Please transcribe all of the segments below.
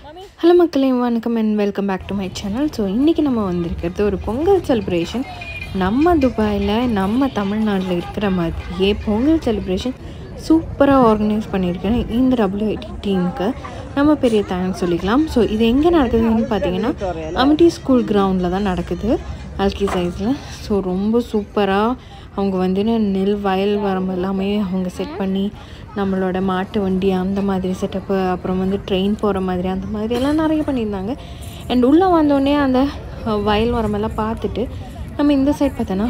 Hello மக்களே, வணக்கம் and welcome back to my channel. So இன்றைக்கி நம்ம வந்திருக்கிறது ஒரு பொங்கல் செலிப்ரேஷன். நம்ம துபாயில் நம்ம தமிழ்நாட்டில் இருக்கிற மாதிரியே பொங்கல் செலிப்ரேஷன் சூப்பராக ஆர்கனைஸ் பண்ணியிருக்கேன். இந்த WIT டீமுக்கு நம்ம பெரிய தேங்க்ஸ் சொல்லிக்கலாம். ஸோ இது எங்கே நடக்குதுன்னு பார்த்தீங்கன்னா அமிட்டி ஸ்கூல் கிரவுண்டில் தான் நடக்குது, அல்கி சைஸில். ஸோ ரொம்ப சூப்பராக அவங்க வந்து நெல் வயல் வரம்பு எல்லாமே அவங்க செட் பண்ணி, நம்மளோட மாட்டு வண்டி அந்த மாதிரி செட்டப்பு, அப்புறம் வந்து ட்ரெயின் போகிற மாதிரி அந்த மாதிரி எல்லாம் நிறைய பண்ணியிருந்தாங்க. அண்ட் உள்ளே வந்தோடனே அந்த வயல் வரம்பெல்லாம் பார்த்துட்டு நம்ம இந்த சைட் பார்த்தோன்னா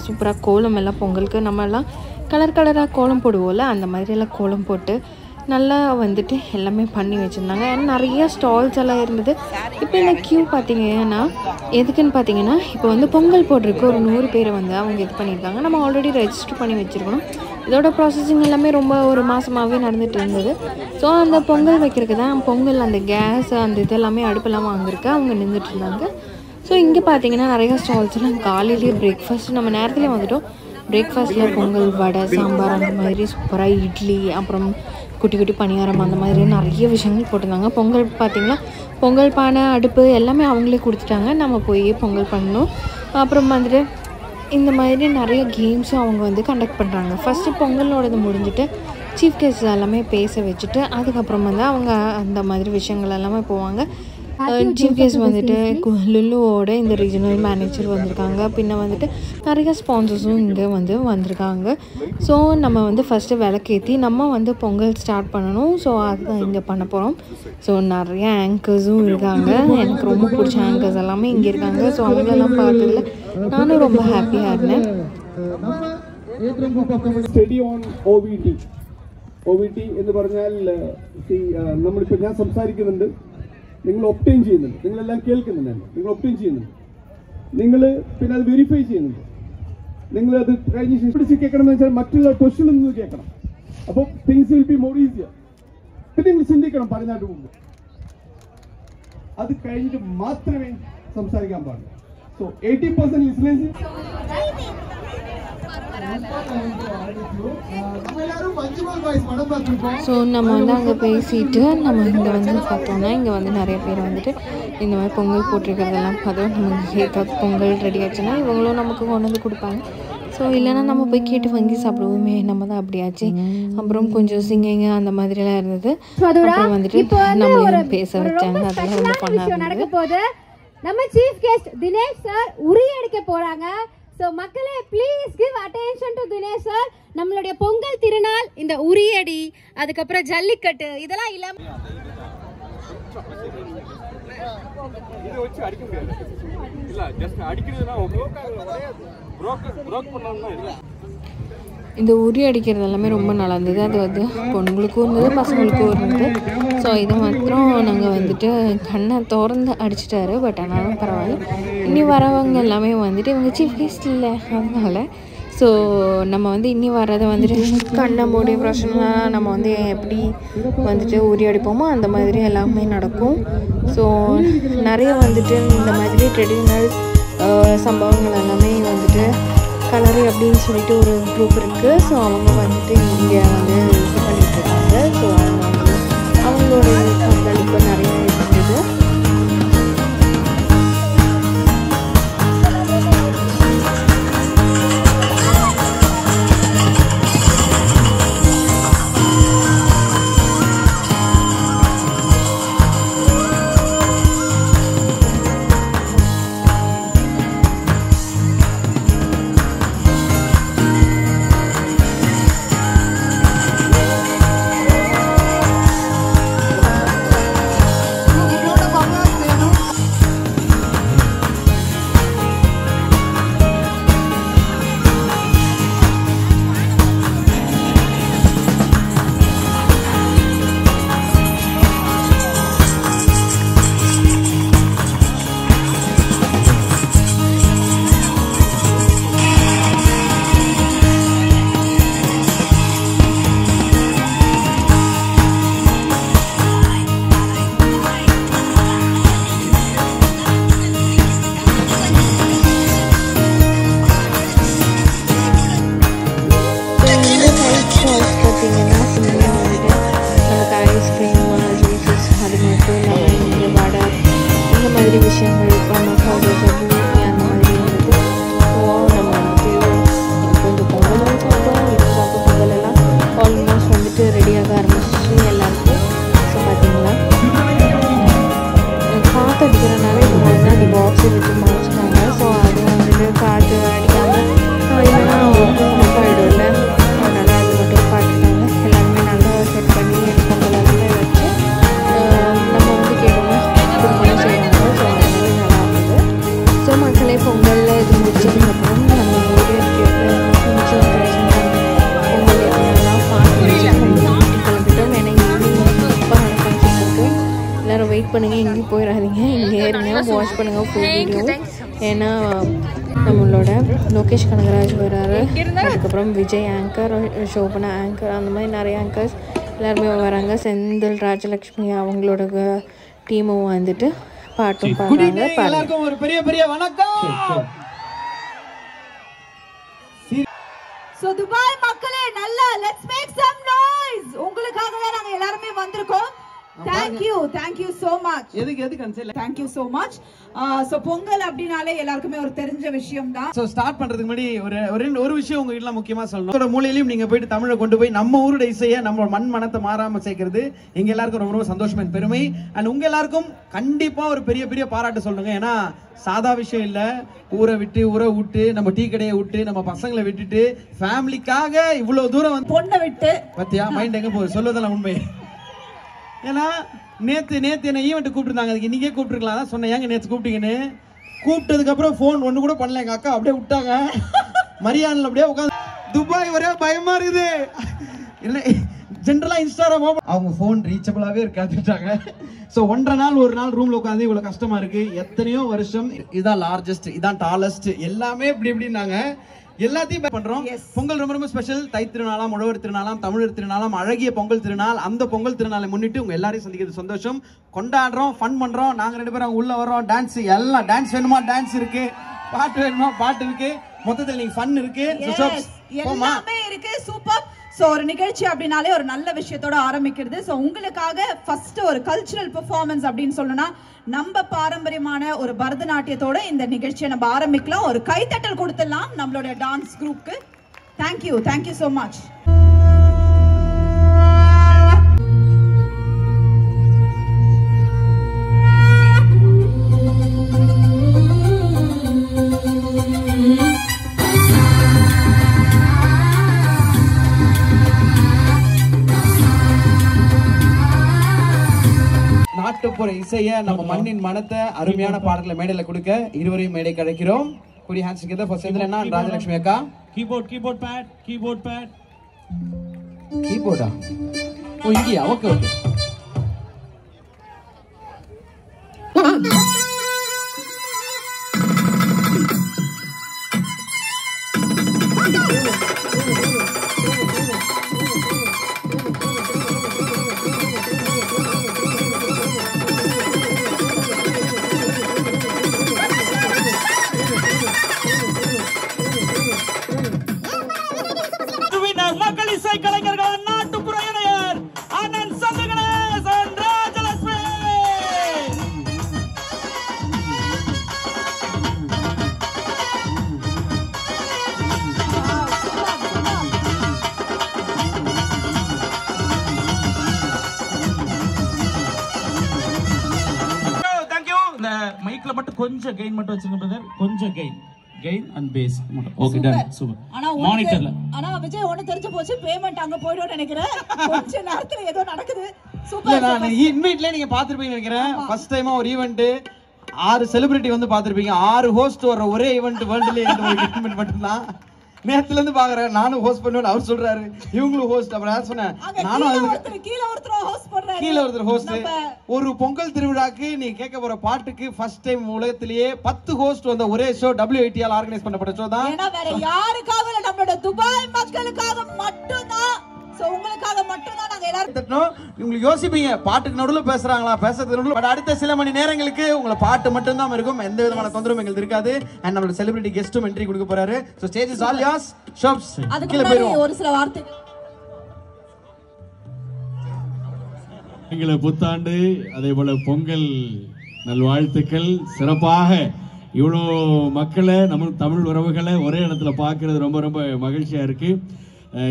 சூப்பராக கோலம் எல்லாம் பொங்கலுக்கு நம்மெல்லாம் கலர் கலராக கோலம் போடுவோம்ல, அந்த மாதிரியெல்லாம் கோலம் போட்டு நல்லா வந்துட்டு எல்லாமே பண்ணி வச்சுருந்தாங்க. அண்ட் நிறைய ஸ்டால்ஸ் எல்லாம் இருந்தது. இப்போ இந்த க்யூ பார்த்தீங்கன்னா எதுக்குன்னு பார்த்தீங்கன்னா, இப்போ வந்து பொங்கல் போட்டிருக்கு ஒரு 100 பேரை வந்து அவங்க இது பண்ணியிருக்காங்க. நம்ம ஆல்ரெடி ரெஜிஸ்டர் பண்ணி வச்சுருக்கணும். இதோட ப்ராசஸிங் எல்லாமே ரொம்ப ஒரு மாதமாகவே நடந்துகிட்டு இருந்தது. ஸோ அந்த பொங்கல் வைக்கிறதுக்கு தான் பொங்கல் அந்த கேஸ் அந்த இதெல்லாமே அடுப்பெல்லாம் வாங்கிருக்கு அவங்க நின்றுட்டு இருந்தாங்க. ஸோ இங்கே பார்த்தீங்கன்னா நிறைய ஸ்டால்ஸ்லாம் காலையிலேயே பிரேக்ஃபாஸ்ட் நம்ம நேரத்துலேயே வந்துவிட்டோம். பிரேக்ஃபாஸ்ட்டில் பொங்கல், வடை, சாம்பார் அந்த மாதிரி சூப்பராக இட்லி, அப்புறம் குட்டி குட்டி பணியாரம் அந்த மாதிரி நிறைய விஷயங்கள் போட்டிருந்தாங்க. பொங்கல் பார்த்திங்கன்னா பொங்கல் பானை அடுப்பு எல்லாமே அவங்களே கொடுத்துட்டாங்க. நம்ம போய் பொங்கல் பண்ணணும். அப்புறம் வந்துட்டு இந்த மாதிரி நிறைய கேம்ஸும் அவங்க வந்து கண்டக்ட் பண்ணுறாங்க. ஃபஸ்ட்டு பொங்கலோடது முடிஞ்சுட்டு சீஃப் கெஸ்ட் எல்லாமே பேச வச்சுட்டு அதுக்கப்புறம் வந்து அவங்க அந்த மாதிரி விஷயங்கள் எல்லாமே போவாங்க. சீஃப் கெஸ்ட் வந்துட்டு லுலுவோட இந்த ரீஜனல் மேனேஜர் வந்திருக்காங்க. பின்ன வந்துட்டு நிறைய ஸ்பான்சர்ஸும் இங்கே வந்து வந்திருக்காங்க. ஸோ நம்ம வந்து ஃபஸ்ட்டு விளக்கேற்றி நம்ம வந்து பொங்கல் ஸ்டார்ட் பண்ணணும். ஸோ அதுதான் இங்கே பண்ண போகிறோம். ஸோ நிறைய ஆங்கர்ஸும் இருக்காங்க. எனக்கு ரொம்ப பிடிச்ச ஆங்கர்ஸ் எல்லாமே இங்கே இருக்காங்க. ஸோ அவங்களெல்லாம் பார்த்ததில் நானும் ரொம்ப ஹாப்பியாக இருந்தேன். OVT എന്ന് പറഞ്ഞാൽ നമ്മളിപ്പോൾ ഞാൻ സംസാരിക്കുന്നുണ്ട്, നിങ്ങൾ ഒപ്റ്റൈൻ ചെയ്യുന്നുണ്ട്, നിങ്ങളെല്ലാം കേൾക്കുന്നുണ്ട്, നിങ്ങൾ ഒപ്റ്റൈൻ ചെയ്യുന്നുണ്ട്, നിങ്ങൾ പിന്നെ അത് വെരിഫൈ ചെയ്യുന്നുണ്ട്, നിങ്ങളത് കഴിഞ്ഞ ശേഷം പിടിച്ച് കേൾക്കണമെന്ന് വെച്ചാൽ മറ്റുള്ള ക്വസ്റ്റ്യൻ ഒന്ന് കേൾക്കണം. അപ്പോൾ things will be more easier. പിന്നെ നിങ്ങൾ ചിന്തിക്കണം പറഞ്ഞാട്ട് മുമ്പ്. അത് കഴിഞ്ഞിട്ട് മാത്രമേ സംസാരിക്കാൻ പാടുള്ളൂ. സോ 80% ലിസണേഴ്സ് ஸோ நம்ம வந்து அங்கே பேசிட்டு நம்ம இங்கே வந்து பார்த்தோம்னா இங்கே வந்து நிறைய பேர் வந்துட்டு இந்த மாதிரி பொங்கல் போட்டிருக்கிறதெல்லாம் பார்த்தோம். நமக்கு ஏதாவது பொங்கல் ரெடி ஆச்சுன்னா இவங்களும் நமக்கு கொண்டு வந்து கொடுப்பாங்க. ஸோ இல்லைன்னா நம்ம போய் கேட்டு வாங்கி சாப்பிடுவோமே, நம்ம தான் அப்படியாச்சு. அப்புறம் கொஞ்சம் சிங்கிங்க அந்த மாதிரிலாம் இருந்தது. அப்புறம் வந்துட்டு நம்மளையும் பேச வச்சாங்க. அதெல்லாம் ரொம்ப பண்ணாங்க. நடக்க போகுது. நம்ம சீஃப் கெஸ்ட் தினேஷ் சார் உரியடிக்க போறாங்க. So மக்களே, please give attention to Dinesh sir. நம்மளுடைய பொங்கல் திருநாள், இந்த உரியடி, அதுக்கப்புறம் ஜல்லிக்கட்டு இதெல்லாம் இல்லாம இத வச்சு அடிக்க முடியாது. இல்ல ஜஸ்ட் அடிக்கிறதுனா ப்ரோக் பண்ணனும்னா இல்ல. இந்த உரி அடிக்கிறது எல்லாமே ரொம்ப நல்லா இருந்தது. அது வந்து பொண்ணுங்களுக்கும் இருந்தது, பசங்களுக்கும் இருந்தது. ஸோ இதை மாத்திரம் நாங்கள் வந்துட்டு கண்ணை திறந்து அடிச்சிட்டாரு. பட் ஆனாலும் பரவாயில்ல. இனி வரவங்க எல்லாமே வந்துட்டு இவங்க சீஃப் கெஸ்ட் இல்லை, அதனால ஸோ நம்ம வந்து இனி வர்றதை வந்துட்டு கண்ணை மூடி பிரச்சனைலாம் நம்ம வந்து எப்படி வந்துட்டு உரி அடிப்போமோ அந்த மாதிரி எல்லாமே நடக்கும். ஸோ நிறைய வந்துட்டு இந்த மாதிரி ட்ரெடிஷ்னல் சம்பவங்கள் எல்லாமே வந்துட்டு கலரு அப்படின்னு சொல்லிட்டு ஒரு குரூப் இருக்குது. ஸோ அவங்க வந்துட்டு இங்கே வந்து இது பண்ணிகிட்டு இருக்காங்க. ஸோ அவங்களோட பங்களிப்பு நிறைய இருந்தது. லெமன் வடை இந்த மாதிரி விஷயங்கள் மசாலா பூரி அந்த மாதிரி இருந்தது. ஸோ நம்ம வந்துட்டு கொஞ்சம் பொங்கலும் சாப்பிட்டோம், இடிச்சாப்பு பொங்கல் எல்லாம் ஆல்மோஸ்ட் வந்துட்டு ரெடியாக ஆரம்பிச்சிச்சு எல்லாருக்கும். ஸோ பார்த்தீங்களா காற்று அடிக்கிறனால இப்போ வந்து அந்த பாக்ஸை வச்சு மறைச்சிட்டாங்க. ஸோ அது வந்துட்டு காற்று அடிக்காமல் இல்லைன்னா ஆகிடும்ல, அதனால் அது மட்டும் பாட்டுட்டாங்க. எல்லாருமே நல்லா செட் பண்ணி பொங்கல் எல்லாமே வச்சு நம்ம வந்து கேட்டோம்னா பொங்கலும் செய்கிறாங்க. ஸோ அதனால நல்லா இருந்தது. ஸோ மக்களே பொங்கலில் இது முடிச்சதுக்கப்புறம் நம்ம வீடியோ கொஞ்சம் பொங்கல் எல்லாம் பார்த்து கிளம்பிட்டோம். ஏன்னா ஈவினிங் சூப்பரான ஃபங்க்ஷன் இருக்குது. எல்லோரும் வெயிட் பண்ணுங்கள், எங்கேயும் போயிடாதீங்க, இங்கே இருங்க, வாட்ச் பண்ணுங்கள் ஃபுல் வீடியோ. ஏன்னா நம்மளோட லோகேஷ் கனகராஜ் வராரு, அதுக்கப்புறம் விஜய் ஆங்கர், சோபனா ஆங்கர், அந்த மாதிரி நிறைய ஆங்கர்ஸ் எல்லாருமே வராங்க. செந்தில் ராஜலக்ஷ்மி அவங்களோட டீமும் வந்துட்டு பாட்டும் பாடுறாங்க. எல்லாருக்கும் ஒரு பெரிய பெரிய வணக்கம். சோ துபாய் மக்களே நல்லா லெட்ஸ் மேக் சம் நாய்ஸ். உங்களுக்காக தான் நாங்க எல்லாரும் வந்திருக்கோம். Thank you so much. எதுக்கு cancel Thank you so much. So Pongal அப்படினாலே எல்லாருக்குமே ஒரு தெரிஞ்ச விஷயம் தான். சோ ஸ்டார்ட் பண்றதுக்கு முன்னாடி ஒரு விஷயம் உங்க கிட்ட முக்கியமா சொல்லணும். உங்களோட மூலையிலயும் நீங்க போயிட்டு தமிழை கொண்டு போய் நம்ம ஊரோட இசையை நம்ம மண் மனத்தை மாறாம சேர்க்கிறது எங்க எல்லாருக்கும் ரொம்ப ரொம்ப சந்தோஷம் and பெருமை. அண்ட் உங்க எல்லாருக்கும் கண்டிப்பா ஒரு பெரிய பெரிய பாராட்டு சொல்லுங்க. ஏன்னா சாதா விஷயம் இல்ல. ஊரை விட்டு நம்ம டீ கடையை விட்டு நம்ம பசங்களை விட்டுட்டு ஃபேமிலிக்காக இவ்வளவு தூரம் வந்து பொண்ணை விட்டு பத்தியா மைண்ட் எங்க போகுது சொல்லுவதெல்லாம் உண்மை. ஏன்னா நேத்து என்ன ஈவெண்ட் கூப்பிட்டுருந்தாங்க, அதுக்கு இன்னைக்கே கூப்பிட்டுருக்கலாம். தான் சொன்னேன் ஏங்க நேற்று கூப்பிட்டீங்கன்னு. கூப்பிட்டதுக்கு அப்புறம் ஃபோன் ஒன்று கூட பண்ணல, எங்க அக்கா அப்படியே விட்டாங்க. மரியாதையில் அப்படியே உட்காந்து துபாய் ஒரே பயமா இருக்குது. இல்லை ஜென்ரலா இன்ஸ்டாகிராம் அவங்க ஃபோன் ரீச்சபிளாவே இருக்காதுட்டாங்க. ஸோ 1.5 நாள் ஒரு நாள் ரூம்ல உட்காந்து இவ்வளவு கஷ்டமா இருக்கு. எத்தனையோ வருஷம் இதான் லார்ஜஸ்ட், இதான் டாலஸ்ட், எல்லாமே இப்படி இப்படின்னாங்க. எல்லாத்தையும் பண்றோம். பொங்கல் ரொம்ப ரொம்ப ஸ்பெஷல். தை திருநாளாம், உழவர் திருநாளாம், தமிழர் திருநாளாம், அழகிய பொங்கல் திருநாள். அந்த பொங்கல் திருநாளை முன்னிட்டு உங்க எல்லாரையும் சந்திக்கிறது சந்தோஷம். கொண்டாடுறோம், ஃபன் பண்றோம். நாங்க 2 பேரும் உள்ள வரோம். டான்ஸ் எல்லாம், டான்ஸ் வேணுமா டான்ஸ் இருக்கு, பாட்டு வேணுமா பாட்டு இருக்கு, மொத்தத்தில் நீங்க ஃபன் இருக்கு, எல்லாமே இருக்கு. சூப்பர். சோ ஒரு நிகழ்ச்சி அப்படினாலே ஒரு நல்ல விஷயத்தோட ஆரம்பிக்கிறது. சோ உங்களுக்காக ஃபர்ஸ்ட் ஒரு கல்ச்சுரல் பெர்ஃபார்மன்ஸ் அப்படின்னு சொல்லணும்னா நம்ம பாரம்பரியமான ஒரு பரதநாட்டியத்தோட இந்த நிகழ்ச்சியை நம்ம ஆரம்பிக்கலாம். ஒரு கைத்தட்டல் கொடுத்துடலாம் நம்மளோட டான்ஸ் குரூப்க்கு. Thank you so much. நாட்டுப்புற இசையை, நம்ம மண்ணின் மனத்தை, அருமையான பாடல்களை மேடையில கொடுக்க இருவரையும் மேடைக்கு அழைக்கிறோம். Put your hands together for Sendrana and Rajalakshmi akka. Keyboard pad. Keyboard-ஆ? ஓ இங்கயா? ஓகே. மக்கள் இசை கலைஞர்கள் நாட்டுப்புற இணையர் அண்ணன் சந்திரகணேசன் ராஜலட்சுமி. தேங்க்யூ. இந்த மைக்ல மட்டும் கொஞ்சம் கெயின் மட்டும் வச்சிருங்க பிரதர், கொஞ்சம் gain and bass. Okay done. Super. மானிட்டர்ல ஆனா விஜய் ஒன்னு தெரிஞ்சு போச்சு, பேமெண்ட் அங்க போய்டும் நினைக்கிறேன். கொஞ்ச நேரத்துல ஏதோ நடக்குது. சூப்பர். நான் இன்வைட்ல நீங்க பாத்துருப்பீங்க நினைக்கிறேன். ஃபர்ஸ்ட் டைமா ஒரு ஈவென்ட் 6 செலிபிரிட்டி வந்து பாத்துருப்பீங்க. 6 ஹோஸ்ட் வர ஒரே ஈவென்ட் வேர்ல்ட்ல இந்த ஒரு ஈவென்ட் மட்டும்தான். நேத்துல இருந்து பாக்குறேன், நானும் ஹோஸ்ட் பண்ணுவேன். அவர் சொல்றாரு இவங்களும் ஹோஸ்ட். அப்புறம் சொன்னேன் நானும் கீழ ஒருத்தர் ஹோஸ்ட் பண்றாரு, கீழ ஒருத்தர் ஹோஸ்ட். ஒரு பொங்கல் திருவிழாக்கு நீ கேட்க போற பாட்டுக்கு ஃபர்ஸ்ட் டைம் உலகத்திலேயே 10 ஹோஸ்ட் வந்த ஒரே ஷோ WIT ஆல் ஆர்கனைஸ் பண்ணப்பட்ட ஷோ தான். ஏன்னா வேற யாருக்காக இல்ல, நம்மளோட துபாய் மக்களுக்காக மட்டும்தான். சோ உங்களுக்காக மட்டும்தான் நாங்க எல்லாரும் தட்டணும். உங்களுக்கு யோசிப்பீங்க பாட்டுக்கு நடுவுல பேசுறாங்களா, பேசுறது நடுவுல. பட் அடுத்த சில மணி நேரங்களுக்கு உங்களை பாட்டு மட்டும் தான் இருக்கும், எந்த விதமான தொந்தரவும் எங்களுக்கு இருக்காது. அண்ட் நம்மளோட செலிபிரிட்டி கெஸ்டும் என்ட்ரி கொடுக்க போறாரு. So stage is all yours. Shops கீழ போயிரும். ஒரு சில வார்த்தை எங்களை புத்தாண்டு அதே போல பொங்கல் நல்வாழ்த்துக்கள். சிறப்பாக இவ்வளோ மக்களை நம்ம தமிழ் உறவுகளை ஒரே இடத்துல பார்க்கறது ரொம்ப ரொம்ப மகிழ்ச்சியா இருக்கு.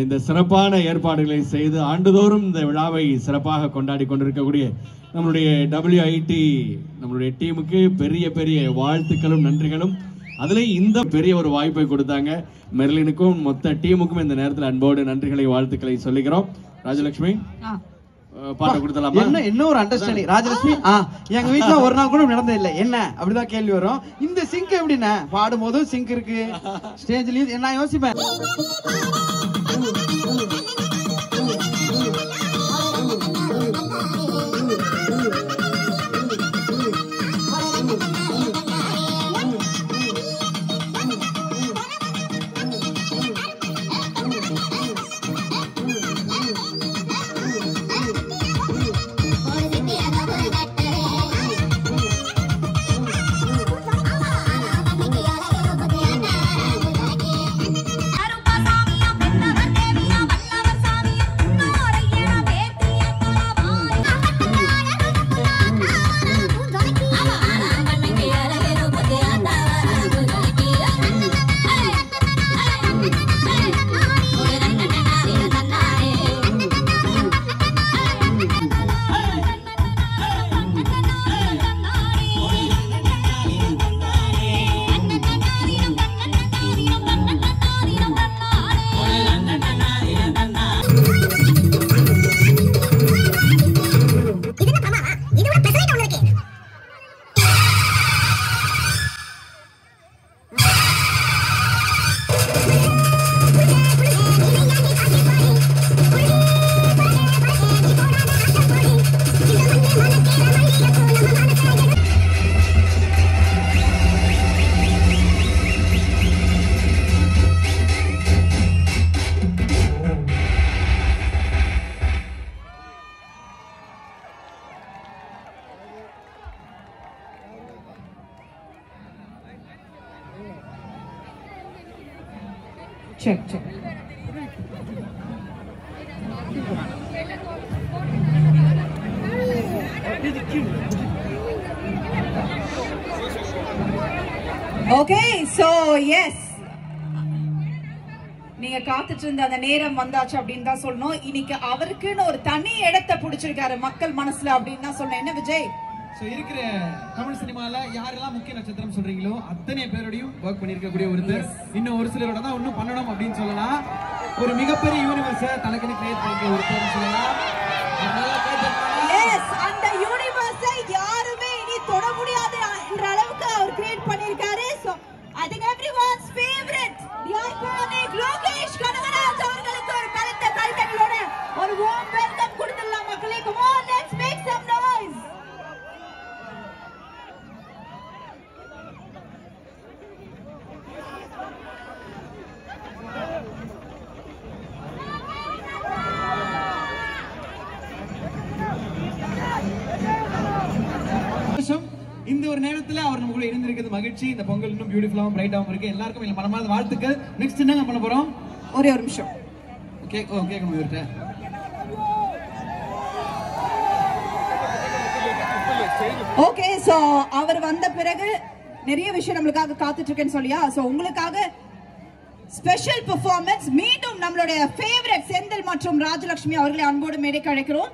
இந்த சிறப்பான ஏற்பாடுகளை செய்து ஆண்டுதோறும் இந்த விழாவை சிறப்பாக கொண்டாடி கொண்டிருக்கக்கூடிய நம்மளுடைய WIT நம்மளுடைய டீமுக்கு பெரிய பெரிய வாழ்த்துக்களும் நன்றிகளும். அதுல இந்த பெரிய ஒரு வாய்ப்பை கொடுத்தாங்க மெர்லினுக்கும் மொத்த டீமுக்கும் இந்த நேரத்தில் அன்போடு நன்றிகளை வாழ்த்துக்களை சொல்லிக்கிறோம். ராஜலட்சுமி பாட்டு கொடுத்தலாமா? என்ன ஒரு அண்டர்ஸ்டாண்டிங் ராஜலட்சுமி. எங்க வீட்டுல ஒரு நாள் கூட நடந்தது இல்லை. என்ன அப்படிதான் கேள்வி வரும். இந்த சிங்க் எப்படின்னா பாடும் போதும் சிங்க் இருக்கு, ஸ்டேஜ்லயும் என்ன யோசிப்பேன். Check. Okay, so yes. நீங்க காத்துட்டு இருந்த அந்த நேரம் வந்தாச்சு அப்படின்னு தான் சொல்லணும். இன்னைக்கு அவருக்குன்னு ஒரு தனி இடத்தை பிடிச்சிருக்காரு மக்கள் மனசுல அப்படின்னு தான் சொல்லணும். என்ன விஜய்? இருக்கிற தமிழ் சினிமால யாரெல்லாம் முக்கிய நட்சத்திரம் சொல்றீங்களோ அத்தனை பேரோடையும் ஒர்க் பண்ணிருக்கக்கூடிய ஒருத்தர். இன்னும் ஒரு சிலரோட தான் இன்னும் பண்ணணும் அப்படின்னு சொல்லலாம். ஒரு மிகப்பெரிய யூனிவர்ஸை தனக்குன்னு கிரியேட் பண்ணிக்க ஒருத்தர் சொல்லலாம். அந்த யூனிவர்ஸை யாருமே இனி தொட முடியாது என்ற அளவுக்கு அவர் கிரியேட் பண்ணிருக்காரு. So I think everyone's favorite, the iconic Lokesh Kanagaraj அவர்களுக்கு ஒரு பலத்த கைத்தட்டலோட ஒரு warm welcome கொடுத்துடலாம் மக்களே. Come on, let's make some noise. இந்த ஒரு நேரத்துல அவர் நம்ம கூட இருந்திருக்கிறது மகிழ்ச்சி. இந்த பொங்கல் இன்னும் பியூட்டிஃபுல்லாவும் பிரைட்டாவும் இருக்கு. எல்லாருக்கும் இல்ல மனமார்ந்த வாழ்த்துக்கள். நெக்ஸ்ட் என்னங்க பண்ண போறோம்? ஒரே ஒரு நிமிஷம் கேட்கணும் இவர்கிட்ட. ஓகே, சோ அவர் வந்த பிறகு நிறைய விஷயம் நம்மளுக்காக காத்துட்டு இருக்கேன்னு சொல்லியா. சோ உங்களுக்காக ஸ்பெஷல் பெர்ஃபார்மன்ஸ் மீண்டும் நம்மளுடைய ஃபேவரட் செந்தில் மற்றும் ராஜலட்சுமி அவர்களை அன்போடு மேடைக்கு அழைக்கிறோம்.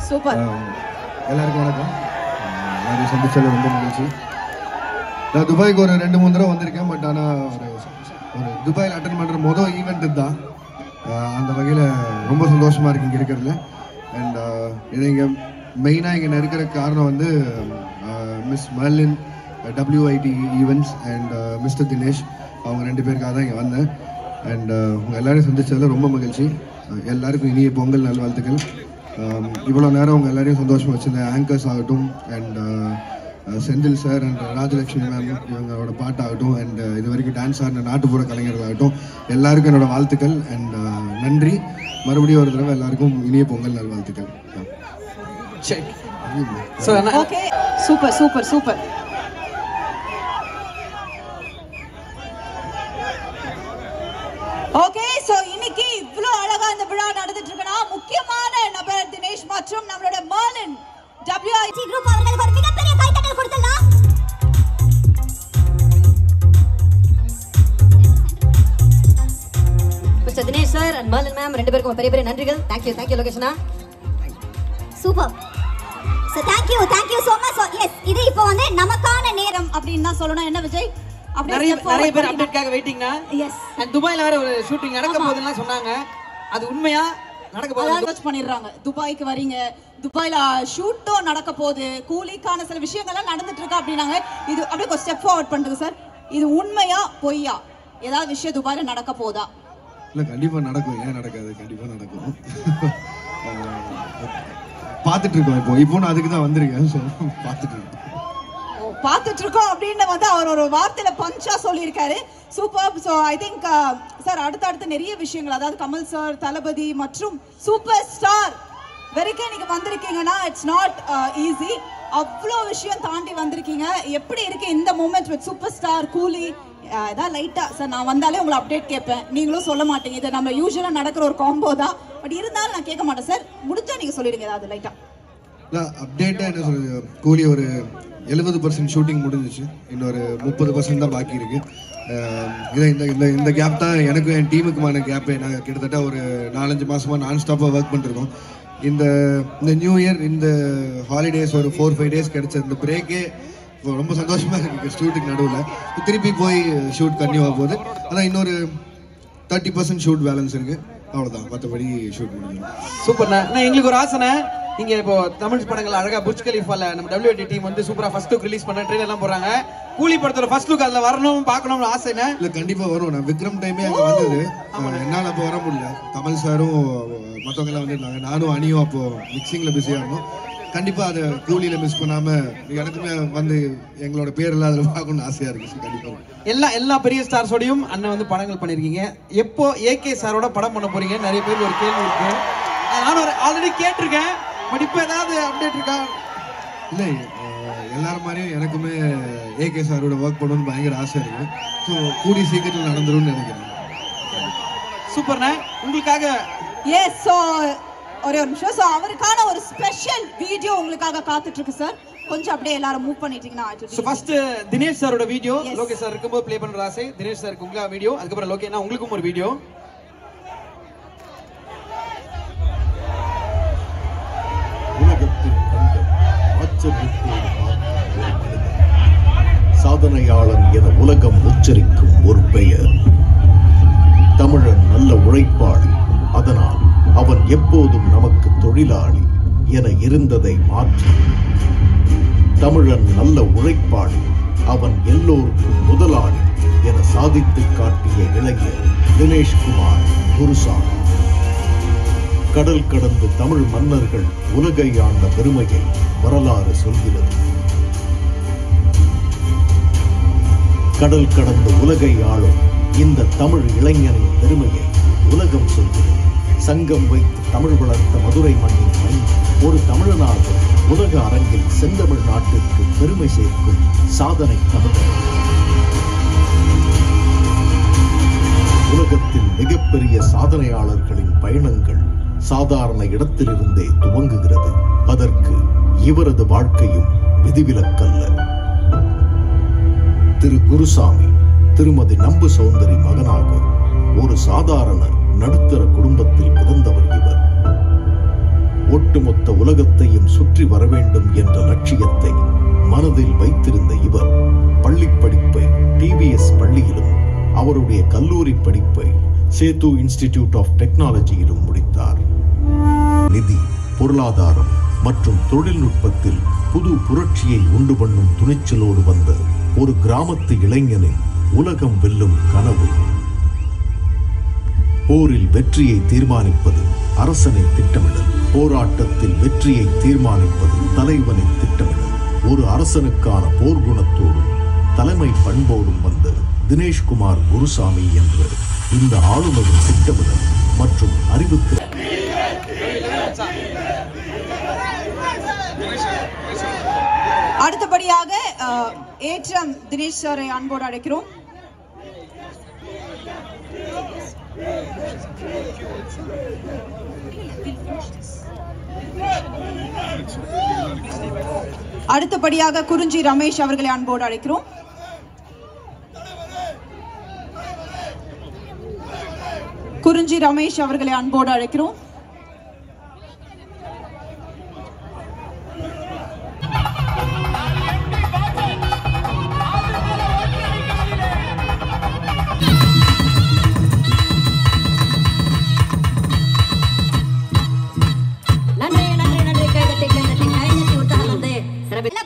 சூப்பர். எல்லாருக்கும் வணக்கம். எல்லாரையும் சந்திச்சது ரொம்ப மகிழ்ச்சி. நான் துபாய்க்கு ஒரு 2-3 தடவை வந்திருக்கேன். பட் ஆனால் ஒரு துபாயில் அட்டன் பண்ணுற மொதல் ஈவெண்ட் தான். அந்த வகையில் ரொம்ப சந்தோஷமாக இருக்கு இங்கே இருக்கிறதுல. அண்ட் இது இங்கே மெயினாக இங்கே இருக்கிற காரணம் வந்து miss Marlin WIT events and mister Dinesh அவங்க 2 பேருக்காக தான் இங்கே வந்தேன். அண்ட் உங்கள் எல்லாரையும் சந்திச்சதில் ரொம்ப மகிழ்ச்சி. எல்லாருக்கும் இனிய பொங்கல் நல்வாழ்த்துக்கள். இவ்வளோ நேரம் உங்கள் எல்லாரையும் சந்தோஷமாக வச்சுருந்தேன். ஆங்கர்ஸ் ஆகட்டும் and Senthil sir and Rajalakshmi ma'am இவங்களோட பாட்டாகட்டும் அண்ட் இது வரைக்கும் டான்ஸ் ஆடின நாட்டுப்புற கலைஞர்களாகட்டும் எல்லாருக்கும் என்னோட வாழ்த்துக்கள் அண்ட் நன்றி. மறுபடியும் ஒரு தடவை எல்லாருக்கும் இனிய பொங்கல் நல்வாழ்த்துக்கள். Okay, super super super. Okay, so இன்னைக்கு இவ்ளோ அழகா இந்த விழா நடந்துட்டு இருக்குன்னா முக்கியமான நபர் தினேஷ் மற்றும் நம்மளோட மர்லின் WIT குரூப் அவர்களுக்கு ஒரு மிகப்பெரிய கைத்தட்டல் கொடுக்கலாம். Mister Dinesh sir and Marlin ma'am 2 பேருக்கும் பெரிய பெரிய நன்றிகள். தேங்க் யூ லோகேஷனா. Super. So thank you so much. Yes, இது இப்போ வந்து நமக்கான நேரம் அப்படின்னு தான் சொல்லணும். என்ன விஜய்? நிறைய பேர் அப்டேட்காக வெயிட்டிங்னா. எஸ். அண்ட் துபாயில வேற ஒரு ஷூட்டிங் நடக்க போகுதுன்னு சொன்னாங்க. அது உண்மையா? நடக்க போகுது சர்ச் பண்ணிடுறாங்க. துபாய்க்கு வரீங்க, துபாயில ஷூட்டும் நடக்க போகுது, கூலிக்கான சில விஷயங்கள்லாம் நடந்துட்டு இருக்கு அப்படின்னாங்க. இது அப்படியே ஒரு ஸ்டெப் ஃபார்வர்ட் பண்ணுங்க சார். இது உண்மையா பொய்யா? ஏதாவது விஷயம் துபாயில நடக்க போதா? இல்லை, கண்டிப்பாக நடக்கும். ஏன் நடக்காது? கண்டிப்பாக நடக்கும். பார்த்துட்டு இருக்கோம். இப்போ நான் அதுக்கு தான் வந்திருக்கேன். ஸோ பார்த்துட்டு இருக்கோம் அப்படின்னு வந்து அவர் ஒரு வார்த்தையில பஞ்சா சொல்லியிருக்காரு. Super. So I think sir அடுத்தடுத்து நிறைய விஷயங்கள், அதாவது கமல் சார், தளபதி மற்றும் சூப்பர் ஸ்டார் வரைக்கும் நீங்க வந்திருக்கீங்கன்னா இட்ஸ் நாட் ஈஸி. அவ்வளோ விஷயம் தாண்டி வந்திருக்கீங்க. எப்படி இருக்கு இந்த மூமெண்ட் வித் சூப்பர் ஸ்டார், கூலி? ஏதாவது லைட்டா சார் நான் வந்தாலே உங்களை அப்டேட் கேட்பேன், நீங்களும் சொல்ல மாட்டீங்க. இது நம்ம யூஸ்வலா நடக்கிற ஒரு காம்போ தான். பட் இருந்தாலும் நான் கேட்க மாட்டேன் சார். முடிஞ்சா நீங்க சொல்லிடுங்க ஏதாவது லைட்டா. இல்லை, அப்டேட்டாக என்ன சொல்றது, கூலி ஒரு 70% ஷூட்டிங் முடிஞ்சிச்சு. இன்னொரு 30% தான் பாக்கி இருக்கு. இந்த கேப் தான் எனக்கும் என் டீமுக்குமான கேப்பே. நாங்கள் கிட்டத்தட்ட ஒரு 4-5 மாசமா நான் ஸ்டாப்பாக ஒர்க் பண்ணிருக்கோம். இந்த நியூ இயர், இந்த ஹாலிடேஸ் ஒரு 4-5 டேஸ் கிடைச்ச இந்த பிரேக்கே ரொம்ப சந்தோஷமா இருக்கு. ஷூட்டுக்கு நடுவில் திருப்பி போய் ஷூட் கன்டினியூ ஆக போகுது. அதான் இன்னொரு 30% ஷூட் பேலன்ஸ் இருக்கு. அவ்வளோதான், மற்றபடி ஷூட் முடியும். சூப்பர்ண்ணா. எங்களுக்கு ஒரு ஆசைண்ணே, இங்க இப்போ தமிழ் படங்கள் அழகா புர்ஜ் கலிஃபால நம்ம WIT டீம் வந்து சூப்பரா ஃபர்ஸ்ட் லுக் ரிலீஸ் பண்ண ட்ரெய்லர் எல்லாம் போறாங்க. கூலி படத்தோட ஃபர்ஸ்ட் லுக் அதுல வரணும், பார்க்கணும்னு ஆசைண்ணே. இல்ல, கண்டிப்பா வரும். நான் விக்ரம் டைமே அங்க வந்தது. என்னால அப்போ வர முடியல. கமல் சாரும் மற்றவங்க எல்லாம் வந்திருந்தாங்க. நானும் அணியும் அப்போ மிக்சிங்ல பிஸியா இருந்தோம். கண்டிப்பா அதை கூலியில மிஸ் பண்ணாம எனக்குமே வந்து எங்களோட பேர் எல்லாம் அதுல பார்க்கணும்னு ஆசையா இருக்கு. கண்டிப்பா எல்லா பெரிய ஸ்டார்ஸோடையும் அண்ணன் வந்து படங்கள் பண்ணிருக்கீங்க. எப்போ AK சாரோட படம் பண்ண போறீங்க? நிறைய பேர் ஒரு கேள்வி இருக்கு. நானும் ஆல்ரெடி கேட்டிருக்கேன். பட் இப்போ ஏதாவது அப்டேட் இருக்கா? இல்லை, எல்லாரும் மாதிரியும் எனக்குமே AK சாரோட ஒர்க் பண்ணணும்னு பயங்கர ஆசை இருக்கு. ஸோ கூடி சீக்கிரத்தில் நடந்துரும்னு நினைக்கிறேன். சூப்பர்ண்ணே. உங்களுக்காக எஸ், ஸோ ஒரே ஒரு நிமிஷம். ஸோ அவருக்கான ஒரு ஸ்பெஷல் வீடியோ உங்களுக்காக காத்துட்டு இருக்கு சார். கொஞ்சம் அப்படியே எல்லாரும் மூவ் பண்ணிட்டீங்கன்னா. ஸோ ஃபர்ஸ்ட் தினேஷ் சாரோட வீடியோ லோகேஷ் சார் இருக்கும்போது ப்ளே பண்ற ஆசை. தினேஷ் சாருக்கு உங்களுக்காக வீடியோ, அதுக்கப்புறம் லோகேஷ் உங்களுக்கும் ஒரு வீடியோ. சாதனையாளன் என உலகம் உச்சரிக்கும் ஒரு பெயர். தமிழன் நல்ல உழைப்பாளி, அதனால் அவன் எப்போதும் நமக்கு தொழிலாளி என இருந்ததை மாற்றி தமிழன் நல்ல உழைப்பாளி, அவன் எல்லோருக்கும் முதலாளி என சாதித்து காட்டிய இளைஞர் தினேஷ்குமார் குருசாமி. கடல் கடந்து தமிழ் மன்னர்கள் உலகை ஆண்ட பெருமையை வரலாறு சொல்கிறது. கடல் கடந்த உலகை ஆளும் இந்த தமிழ் இளைஞனின் பெருமையை உலகம் சொல்கிறது. சங்கம் வைத்து தமிழ் வளர்த்த மதுரை மண்ணின் மண் ஒரு தமிழனாக உலக அரங்கில் செந்தமிழ் நாட்டிற்கு பெருமை சேர்க்கும் சாதனை தமிழர். உலகத்தில் மிகப்பெரிய சாதனையாளர்களின் பயணங்கள் சாதாரண இடத்திலிருந்தே துவங்குகிறது. அதற்கு இவரது வாழ்க்கையும் விதிவிலக்கல்ல. திரு குருசாமி திருமதி நம்பு சௌந்தரி மகனாக ஒரு சாதாரண நடுத்தர குடும்பத்தில் பிறந்தவர் இவர். ஒட்டுமொத்த உலகத்தையும் சுற்றி வர வேண்டும் என்ற லட்சியத்தை மனதில் வைத்திருந்த இவர் பள்ளி படிப்பை டிவிஎஸ் பள்ளியிலும் அவருடைய கல்லூரி படிப்பை சேது இன்ஸ்டிடியூட் ஆஃப் டெக்னாலஜியிலும் முடித்தார். நிதி, பொருளாதாரம் மற்றும் தொழில்நுட்பத்தில் புது புரட்சியை உண்டு பண்ணும் துணிச்சலோடு வந்த ஒரு கிராமத்து இளைஞனின் உலகம் வெல்லும் கனவு. போரில் வெற்றியை தீர்மானிப்பது அரசனின் திட்டமிடல், போராட்டத்தில் வெற்றியை தீர்மானிப்பது தலைவனின் திட்டமிடல். ஒரு அரசனுக்கான போர்க்குணத்தோடும் தலைமை பண்போடும் வந்த தினேஷ்குமார் குருசாமி என்ற இந்த ஆளுநரின் திட்டமிடல் மற்றும் அறிவுக்கு அடுத்தபடியாக ஏற்றம் தினேஷ் சாரை அன்போடு அழைக்கிறோம். அடுத்தபடியாக குறிஞ்சி ரமேஷ் அவர்களை அன்போடு அழைக்கிறோம். குறிஞ்சி ரமேஷ் அவர்களை அன்போடு அழைக்கிறோம்.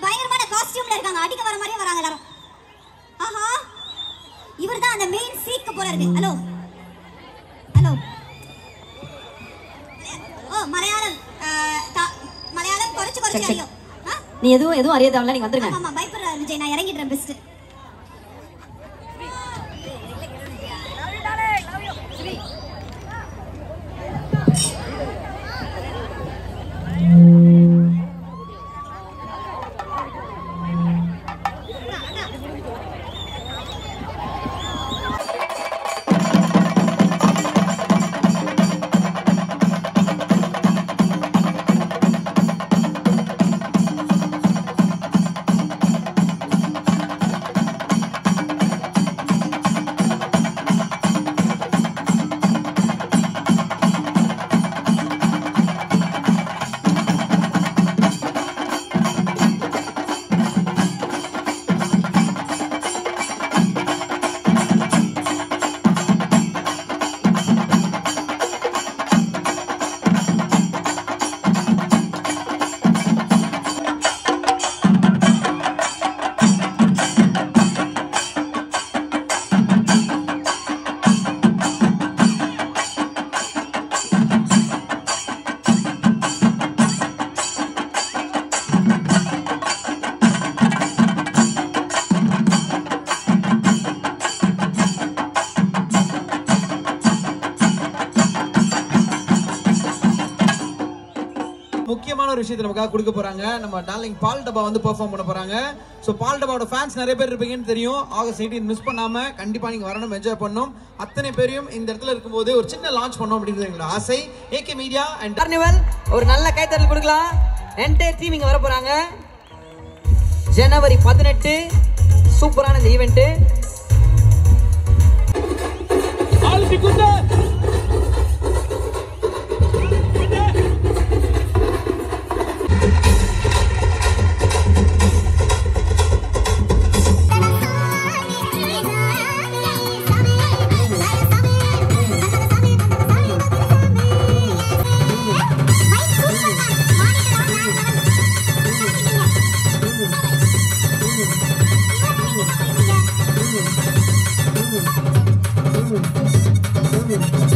பயங்கரமான காஸ்டியூம்ல இருக்காங்க, அடிக்க வர மாதிரியே வராங்க எல்லாரும். ஆஹா, இவர்தான் அந்த மெயின் சீக்கு போல இருக்கு. ஹலோ ஹலோ, ஓ மலையாளம் மலையாளம் குறைச்சு அறியும். நீ எதுவும் அறிய தேவையில்ல, நீங்க வந்துருங்க. ஆமா, பயப்படுற விஜய், நான் இறங்கிடுறேன். பெஸ்ட். முக்கியமான ஒரு விஷயத்தை நமக்காக கொடுக்க போறாங்க. நம்ம டார்லிங் பால் டப்பா வந்து பெர்ஃபார்ம் பண்ண போறாங்க. சோ பால் டப்பாவோட ஃபேன்ஸ் நிறைய பேர் இருப்பீங்கன்னு தெரியும். ஆகஸ்ட் 18 மிஸ் பண்ணாம கண்டிப்பா நீங்க வரணும், என்ஜாய் பண்ணணும். அத்தனை பேரையும் இந்த இடத்துல இருக்கும்போது ஒரு சின்ன லான்ச் பண்ணோம் அப்படின்றது எங்களோட ஆசை. ஏகே மீடியா அண்ட் கார்னிவல் ஒரு நல்ல கைத்தட்டல் கொடுக்கலாம். என்டையர் டீம் இங்க வர போறாங்க. ஜனவரி 18 சூப்பரான இந்த event. Thank you.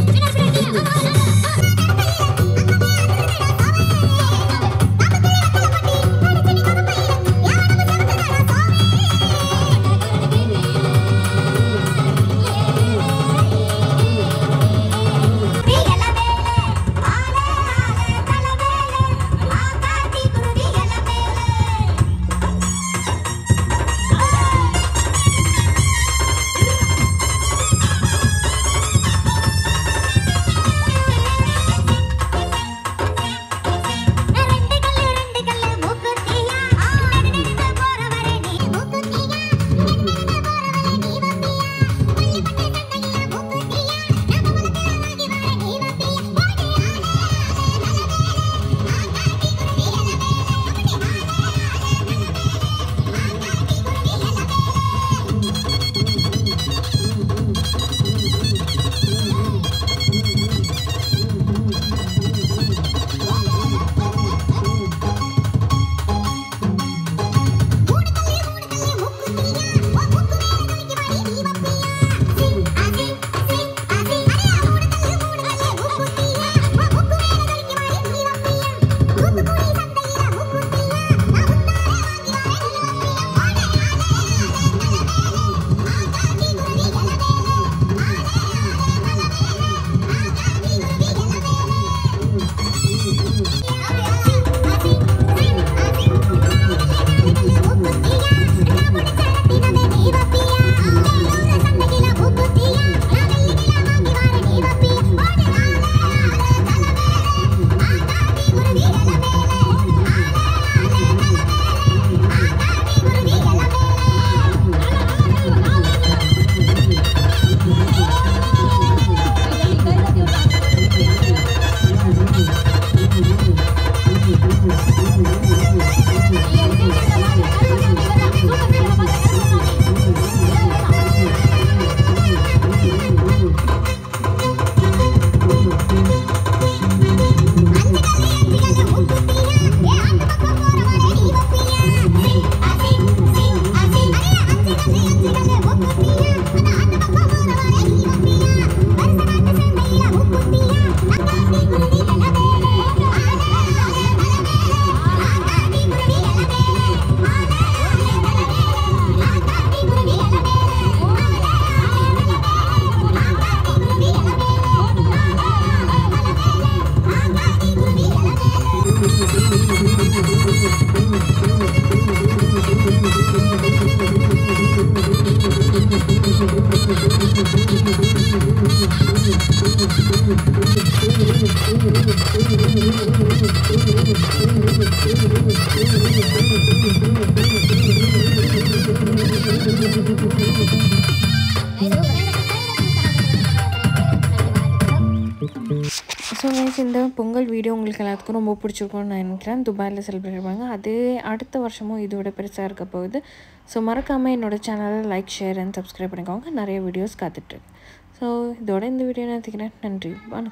So guys, இந்த பொங்கல் வீடியோ உங்களுக்கு எல்லாத்துக்கும் ரொம்ப பிடிச்சிருக்கும்னு நான் நினைக்கிறேன். துபாயில் செலிப்ரேட் பண்ணுவாங்க. அதே அடுத்த வருஷமும் இதோட பெருசாக இருக்க போகுது. ஸோ மறக்காமல் என்னோடய சேனலை லைக், ஷேர் அண்ட் சப்ஸ்கிரைப் பண்ணிக்கோங்க. நிறைய வீடியோஸ் காத்துட்ருக்கு. ஸோ இதோட இந்த வீடியோ நிறுத்திக்கிறேன். நன்றி, வணக்கம்.